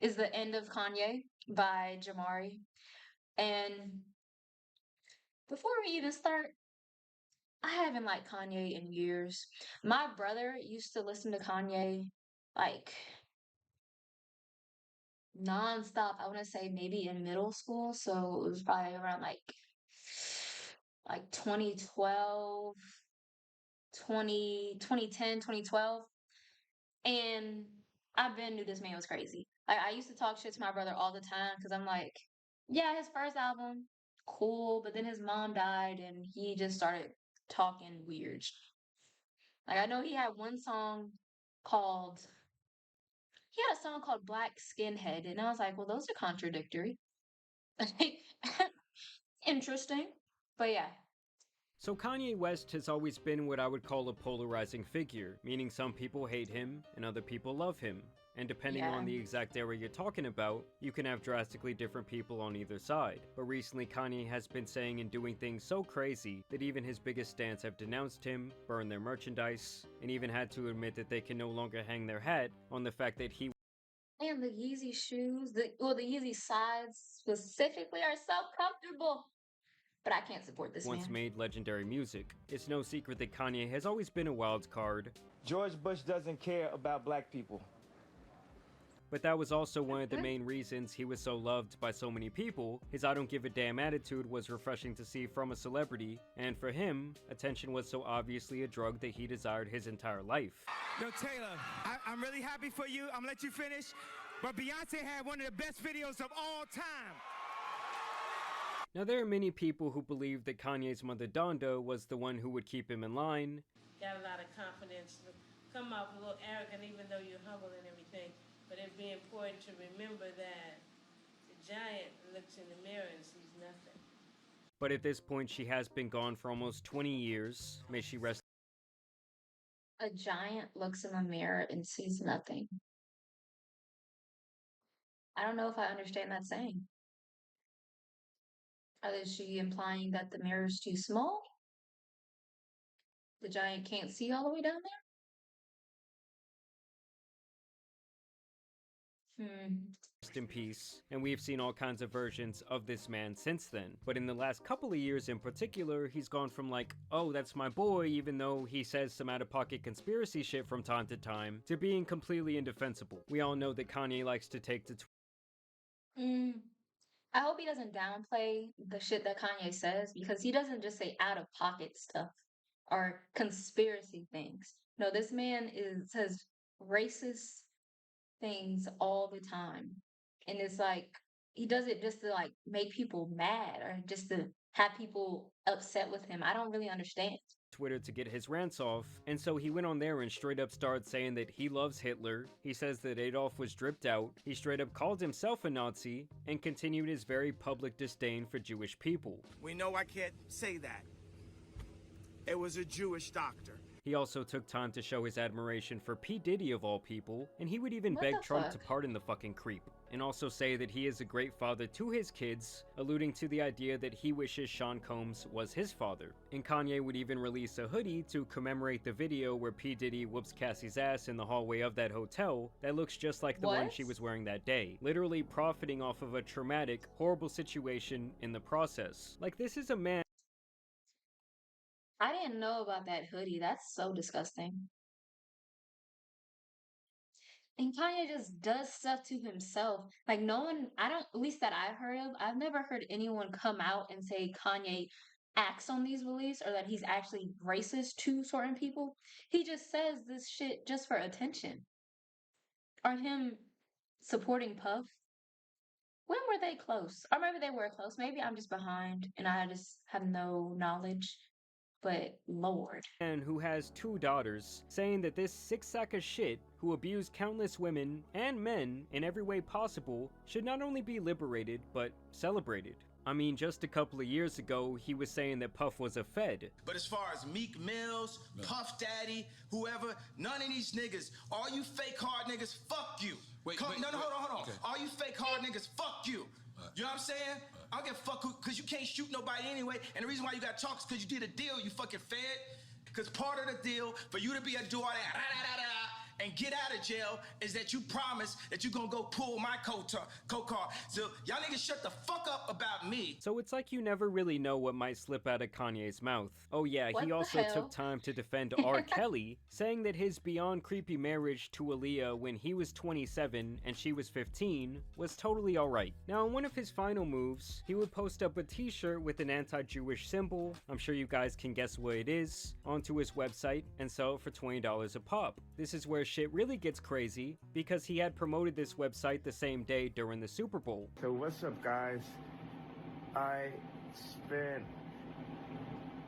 is The End of Kanye by Jamari. And before we even start, I haven't liked Kanye in years. My brother used to listen to Kanye like nonstop. I want to say maybe in middle school, so it was probably around like 2012, 2010, 2012. And I've been knew this man was crazy. Like I used to talk shit to my brother all the time because I'm like, yeah, his first album, cool, but then his mom died and he just started talking weird. Like I know he had one song called he had a song called Black Skinhead, and I was like, well, those are contradictory. Interesting. But yeah. So Kanye West has always been what I would call a polarizing figure, meaning some people hate him and other people love him. And depending Yeah. on the exact era you're talking about, you can have drastically different people on either side. But recently Kanye has been saying and doing things so crazy that even his biggest stans have denounced him, burned their merchandise, and even had to admit that they can no longer hang their hat on the fact that he And the Yeezy shoes, the Yeezy sides specifically are so comfortable. But I can't support this once man. made legendary music. It's no secret that Kanye has always been a wild card. George Bush doesn't care about black people. But that was also one of the main reasons he was so loved by so many people. His I don't give a damn attitude was refreshing to see from a celebrity, and for him, attention was so obviously a drug that he desired his entire life. Yo, Taylor, I'm really happy for you. I'm gonna let you finish. But Beyonce had one of the best videos of all time. Now there are many people who believe that Kanye's mother Donda was the one who would keep him in line. Got a lot of confidence, come off a little arrogant even though you're humble and everything. But it'd be important to remember that the giant looks in the mirror and sees nothing. But at this point, she has been gone for almost 20 years. May she rest. A giant looks in the mirror and sees nothing. I don't know if I understand that saying. Is she implying that the mirror is too small? The giant can't see all the way down there? Rest in peace, and we've seen all kinds of versions of this man since then. But in the last couple of years in particular, he's gone from like, oh, that's my boy, even though he says some out-of-pocket conspiracy shit from time to time, to being completely indefensible. We all know that Kanye likes to take to I hope he doesn't downplay the shit that Kanye says because he doesn't just say out-of-pocket stuff or conspiracy things. No, this man says racist things all the time. And it's like he does it just to like make people mad or just to have people upset with him. I don't really understand. Twitter to get his rants off, and so he went on there and straight up started saying that he loves Hitler, he says that Adolf was dripped out, he straight up called himself a Nazi, and continued his very public disdain for Jewish people. We know I can't say that. It was a Jewish doctor. He also took time to show his admiration for P. Diddy of all people, and he would even What beg the Trump fuck? to pardon the fucking creep, and also say that he is a great father to his kids, alluding to the idea that he wishes Sean Combs was his father. And Kanye would even release a hoodie to commemorate the video where P. Diddy whoops Cassie's ass in the hallway of that hotel that looks just like the one What? she was wearing that day, literally profiting off of a traumatic, horrible situation in the process. Like, this is a man I didn't know about that hoodie. That's so disgusting. And Kanye just does stuff to himself. Like no one, I don't, at least that I've heard of, I've never heard anyone come out and say Kanye acts on these beliefs or that he's actually racist to certain people. He just says this shit just for attention. Or him supporting Puff. When were they close? Or maybe they were close. Maybe I'm just behind and I just have no knowledge. But Lord. who has 2 daughters, saying that this sick sack of shit, who abused countless women and men in every way possible, should not only be liberated, but celebrated. I mean, just a couple of years ago, he was saying that Puff was a Fed. But as far as Meek Mills, Puff Daddy, whoever, none of these niggas, all you fake hard niggas, fuck you. Hold on. Okay. All you fake hard niggas, fuck you. You know what I'm saying? I don't give a fuck because you can't shoot nobody anyway. And the reason why you got talk is because you did a deal, you fucking fed. Because part of the deal, for you to be a do all that, and get out of jail is that you promise that you're gonna go pull my co-car. So y'all niggas shut the fuck up about me. So it's like you never really know what might slip out of Kanye's mouth. Oh yeah, What he the also hell? took time to defend R. Kelly, saying that his beyond creepy marriage to Aaliyah when he was 27 and she was 15 was totally alright. Now in one of his final moves, he would post up a t-shirt with an anti-Jewish symbol, I'm sure you guys can guess what it is, onto his website and sell it for $20 a pop. This is where shit really gets crazy, because he had promoted this website the same day during the Super Bowl. So what's up, guys? I spent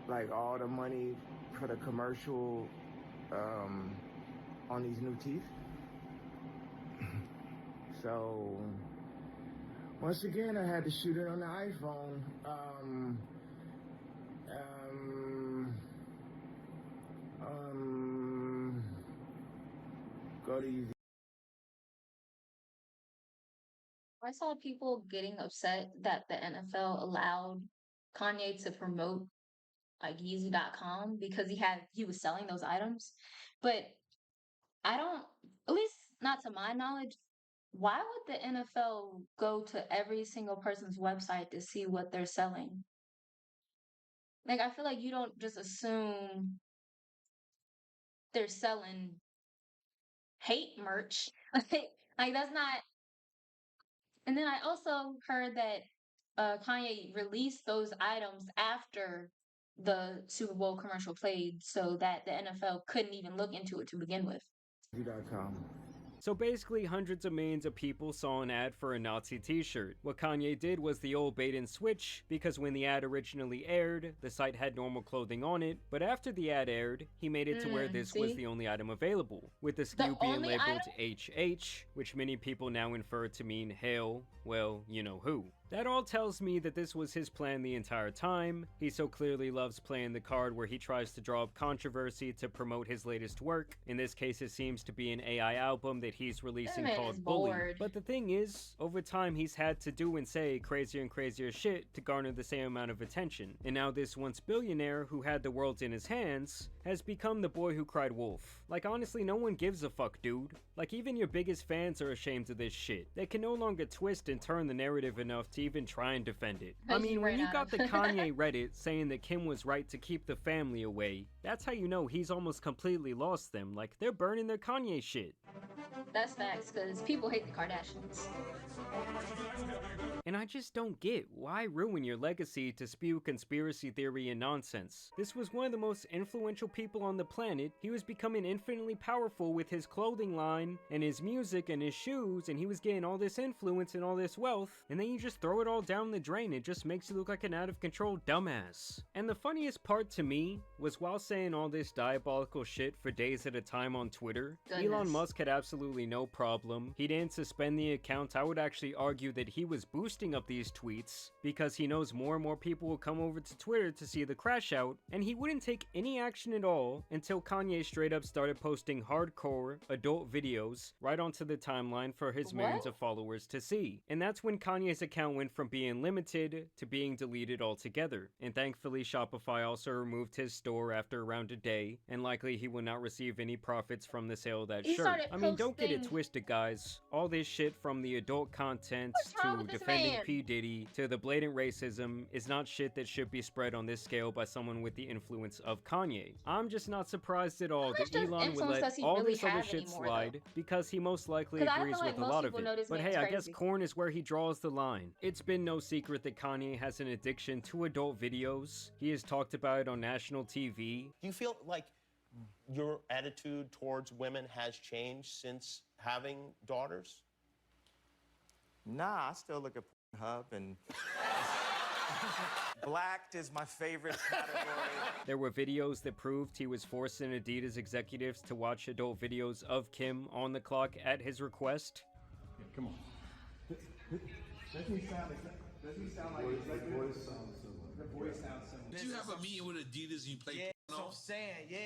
like all the money for the commercial on these new teeth. So once again, I had to shoot it on the iPhone. Go to easy. I saw people getting upset that the NFL allowed Kanye to promote like Yeezy.com because he was selling those items. But I don't, at least not to my knowledge, why would the NFL go to every single person's website to see what they're selling? Like, I feel like you don't just assume they're selling hate merch. Like that's not. And then I also heard that Kanye released those items after the Super Bowl commercial played, so that the NFL couldn't even look into it to begin with. Easy.com. So basically, hundreds of millions of people saw an ad for a Nazi t-shirt. What Kanye did was the old bait and switch, because when the ad originally aired, the site had normal clothing on it, but after the ad aired, he made it to where this was see? the only item available, with the SKU being only labeled item? HH, which many people now infer to mean hail, well, you know who. That all tells me that this was his plan the entire time. He so clearly loves playing the card where he tries to draw up controversy to promote his latest work. In this case, it seems to be an AI album that he's releasing That man called is Bully. bored. But the thing is, over time he's had to do and say crazier and crazier shit to garner the same amount of attention. And now this once billionaire who had the world in his hands has become the boy who cried wolf. Like honestly, no one gives a fuck, dude. Like even your biggest fans are ashamed of this shit. They can no longer twist and turn the narrative enough to even try and defend it. I mean, when you got the Kanye Reddit saying that Kim was right to keep the family away, that's how you know he's almost completely lost them. Like, they're burning their Kanye shit. That's facts, because people hate the Kardashians. And I just don't get, why ruin your legacy to spew conspiracy theory and nonsense? This was one of the most influential people on the planet. He was becoming infinitely powerful with his clothing line, and his music, and his shoes, and he was getting all this influence and all this wealth, and then you just throw it all down the drain. It just makes you look like an out-of-control dumbass. And the funniest part to me was while saying all this diabolical shit for days at a time on Twitter, Elon Musk had absolutely no problem. He didn't suspend the account. I would actually argue that he was boosting up these tweets because he knows more and more people will come over to Twitter to see the crash out, and he wouldn't take any action at all until Kanye straight up started posting hardcore adult videos right onto the timeline for his millions of followers to see. And that's when Kanye's account went from being limited to being deleted altogether. And thankfully Shopify also removed his store after around a day, and likely he will not receive any profits from the sale of that shirt. I mean, don't get it twisted, guys. All this shit from the adult content to defending P. Diddy to the blatant racism is not shit that should be spread on this scale by someone with the influence of Kanye. I'm just not surprised at all that Elon would let all this other shit slide because he most likely agrees with a lot of it. But hey, I guess corn is where he draws the line. It's been no secret that Kanye has an addiction to adult videos. He has talked about it on national TV. Do you feel like your attitude towards women has changed since having daughters? Nah, I still look at Hub and blacked is my favorite category. There were videos that proved he was forcing Adidas executives to watch adult videos of Kim on the clock at his request. Yeah, come on. Doesn't he sound like the voice sounds similar? The voice sounds similar. Did you have a meeting with Adidas and you played? Yeah, that's what I'm saying. Yeah,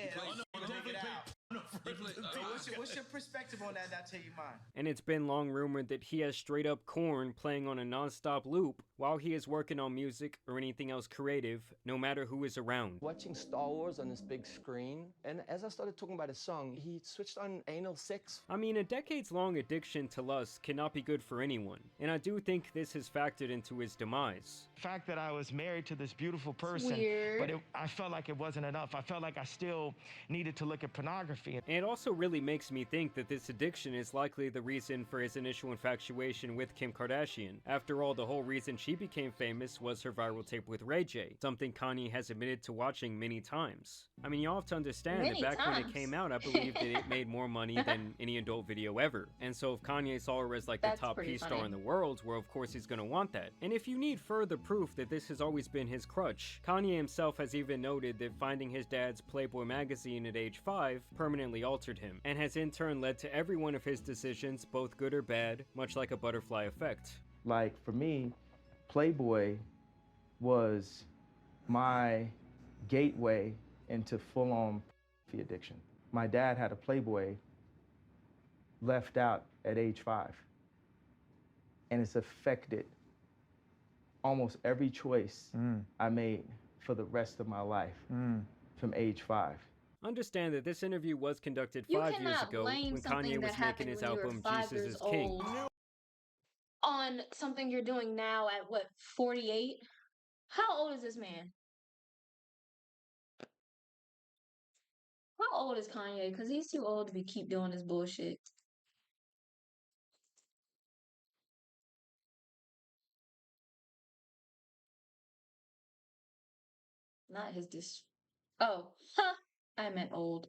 you What's your perspective on that? And I'll tell you mine. And it's been long rumored that he has straight up corn playing on a non-stop loop while he is working on music or anything else creative, no matter who is around. Watching Star Wars on this big screen, and as I started talking about his song, he switched on anal sex. I mean, a decades-long addiction to lust cannot be good for anyone, and I do think this has factored into his demise. The fact that I was married to this beautiful person, Weird. but I felt like it wasn't enough. I felt like I still needed to look at pornography. And it also really makes me think that this addiction is likely the reason for his initial infatuation with Kim Kardashian. After all, the whole reason she became famous was her viral tape with Ray J, something Kanye has admitted to watching many times. I mean, you have to understand Many that back when it times. came out, I believe that it made more money than any adult video ever. And so if Kanye saw her as like That's the top pretty P-star funny. in the world, well, of course he's gonna want that. And if you need further proof that this has always been his crutch, Kanye himself has even noted that finding his dad's Playboy magazine at age 5 permanently altered him, and has in turn led to every one of his decisions, both good or bad, much like a butterfly effect. Like, for me, Playboy was my gateway into full-on addiction. My dad had a Playboy left out at age 5, and it's affected almost every choice I made for the rest of my life from age 5. Understand that this interview was conducted You 5 years cannot ago blame when something Kanye that was making happened his when you were album 5 Jesus years is King. old on something you're doing now at what, 48? How old is this man? How old is Kanye? Because he's too old to be keep doing this bullshit. Not his dis. Oh, huh. I meant old.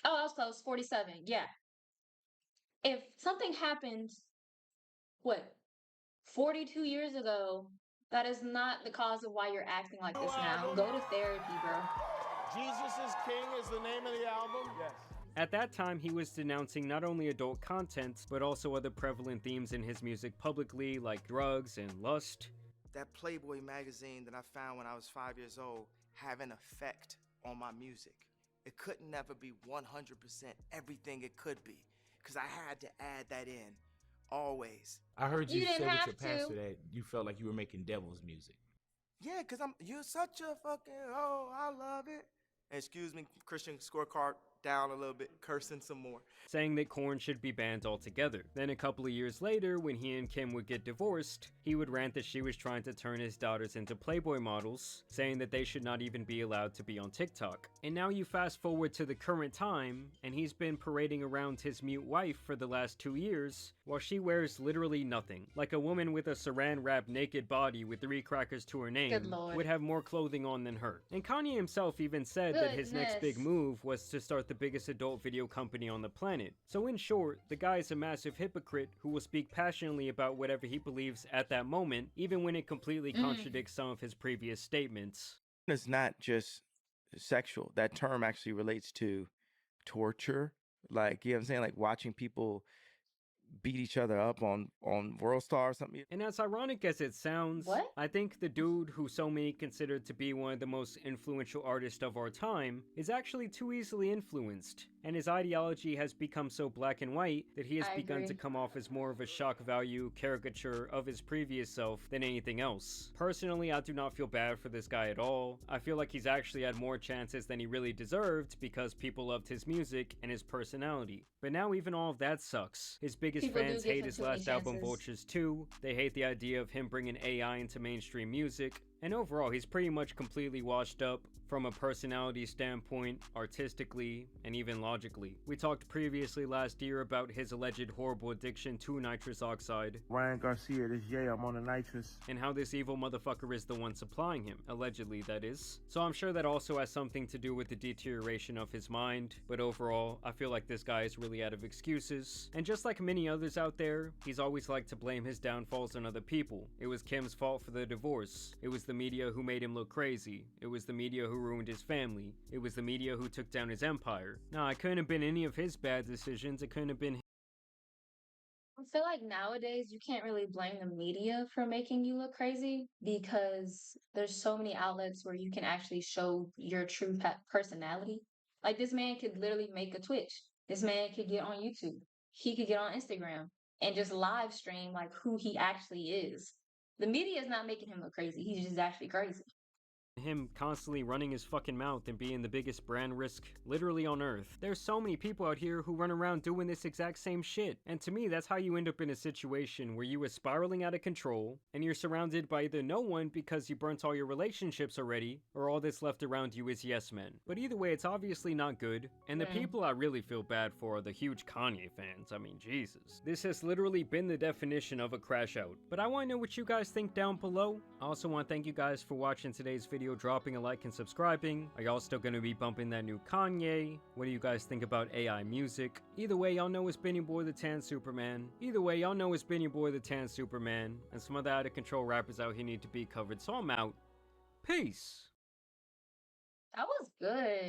Oh, I was close. 47. Yeah. If something happened, what, 42 years ago, that is not the cause of why you're acting like this now. Go to therapy, bro. Jesus is King is the name of the album? Yes. At that time, he was denouncing not only adult content, but also other prevalent themes in his music publicly, like drugs and lust. That Playboy magazine that I found when I was 5 years old have an effect on my music. It could never be 100% everything it could be, because I had to add that in, always. I heard You you, didn't say with have your pastor to. that you felt like you were making devil's music. Yeah, because you're such a fucking, oh, I love it. Excuse me, Christian scorecard down a little bit, cursing some more. Saying that corn should be banned altogether. Then a couple of years later, when he and Kim would get divorced, he would rant that she was trying to turn his daughters into Playboy models, saying that they should not even be allowed to be on TikTok. And now you fast forward to the current time, and he's been parading around his mute wife for the last 2 years, while she wears literally nothing. Like a woman with a saran-wrapped naked body with 3 crackers to her Good name lord. would have more clothing on than her. And Kanye himself even said that his next big Goodness. move was to start the biggest adult video company on the planet. So in short, the guy is a massive hypocrite who will speak passionately about whatever he believes at that moment, even when it completely contradicts some of his previous statements. It's not just sexual. That term actually relates to torture. Like, you know what I'm saying? Like watching people beat each other up on World Star or something. And as ironic as it sounds, What? I think the dude who so many consider to be one of the most influential artists of our time is actually too easily influenced, and his ideology has become so black and white that he has I begun to agree. come off as more of a shock value caricature of his previous self than anything else. Personally, I do not feel bad for this guy at all. I feel like he's actually had more chances than he really deserved because people loved his music and his personality. But now even all of that sucks. His biggest People do fans give hate him his too many last album, chances. Vultures 2. They hate the idea of him bringing AI into mainstream music. And overall, he's pretty much completely washed up from a personality standpoint, artistically, and even logically. We talked previously last year about his alleged horrible addiction to nitrous oxide, Ryan Garcia, this Jay, I'm on the nitrous. and how this evil motherfucker is the one supplying him, allegedly that is. So I'm sure that also has something to do with the deterioration of his mind, but overall, I feel like this guy is really out of excuses. And just like many others out there, he's always liked to blame his downfalls on other people. It was Kim's fault for the divorce. It was the media who made him look crazy. It was the media who ruined his family. It was the media who took down his empire. Nah, it couldn't have been any of his bad decisions. It couldn't have been I feel like nowadays you can't really blame the media for making you look crazy because there's so many outlets where you can actually show your true personality. Like this man could literally make a Twitch. This man could get on YouTube. He could get on Instagram and just live stream like who he actually is. The media is not making him look crazy. He's just actually crazy. Him constantly running his fucking mouth and being the biggest brand risk literally on earth. There's so many people out here who run around doing this exact same shit. And to me, that's how you end up in a situation where you are spiraling out of control and you're surrounded by either no one because you burnt all your relationships already, or all that's left around you is yes men. But either way, it's obviously not good. And the people I really feel bad for are the huge Kanye fans. I mean, Jesus. This has literally been the definition of a crash out. But I want to know what you guys think down below. I also want to thank you guys for watching today's video, dropping a like and subscribing. Are y'all still gonna be bumping that new Kanye? What do you guys think about AI music? Either way, y'all know it's been your boy the Tan Superman. And some other out of control rappers out here need to be covered, so I'm out. Peace. That was good.